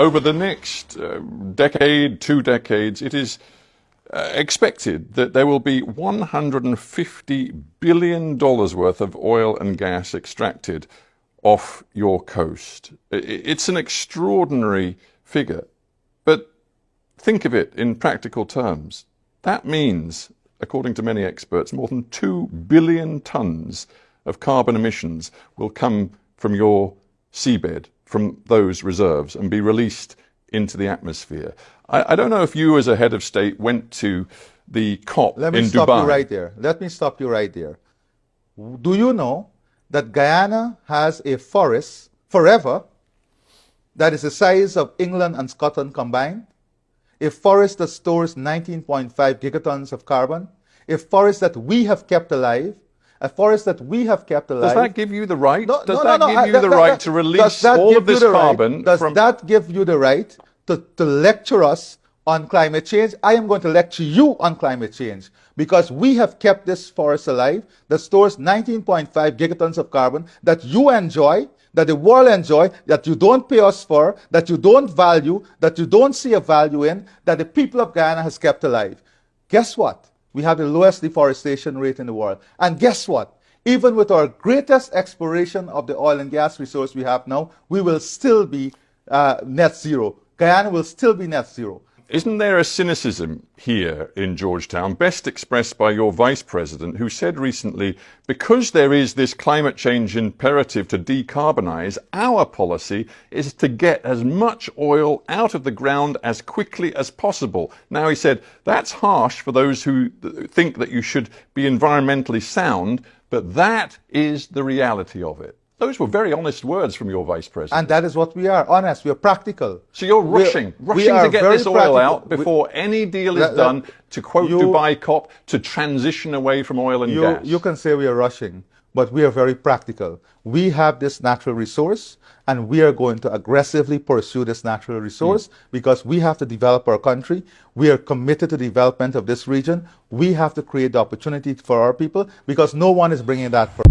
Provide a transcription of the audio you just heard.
over the next decade, 2 decades, it is expected that there will be $150 billion worth of oil and gas extracted off your coast. It's an extraordinary figure, but think of it in practical terms. That means, according to many experts, more than 2 billion tons of carbon emissions will come from your seabed, from those reserves, and be released into the atmosphere. I don't know if you, as a head of state, went to the COP in Dubai. Let me stop you right there. Let me stop you right there. Do you know that Guyana has a forest forever that is the size of England and Scotland combined? A forest that stores 19.5 gigatons of carbon, a forest that we have kept alive, a forest that we have kept alive. Does that give you the right? Does that give you the right to release all of this carbon? Does that give you the right to lecture us on climate change? I am going to lecture you on climate change because we have kept this forest alive that stores 19.5 gigatons of carbon that you enjoy, that the world enjoy, that you don't pay us for, that you don't value, that you don't see a value in, that the people of Guyana has kept alive. Guess what? We have the lowest deforestation rate in the world. And guess what? Even with our greatest exploration of the oil and gas resource we have now, we will still be net zero. Guyana will still be net zero. Isn't there a cynicism here in Georgetown, best expressed by your vice president, who said recently, because there is this climate change imperative to decarbonize, our policy is to get as much oil out of the ground as quickly as possible. Now, he said, that's harsh for those who think that you should be environmentally sound, but that is the reality of it. Those were very honest words from your vice president. And that is what we are, honest. We are practical. So you're rushing to get this oil out before any deal is done, to quote Dubai COP, to transition away from oil and gas. You can say we are rushing, but we are very practical. We have this natural resource, and we are going to aggressively pursue this natural resource because we have to develop our country. We are committed to the development of this region. We have to create the opportunity for our people because no one is bringing that for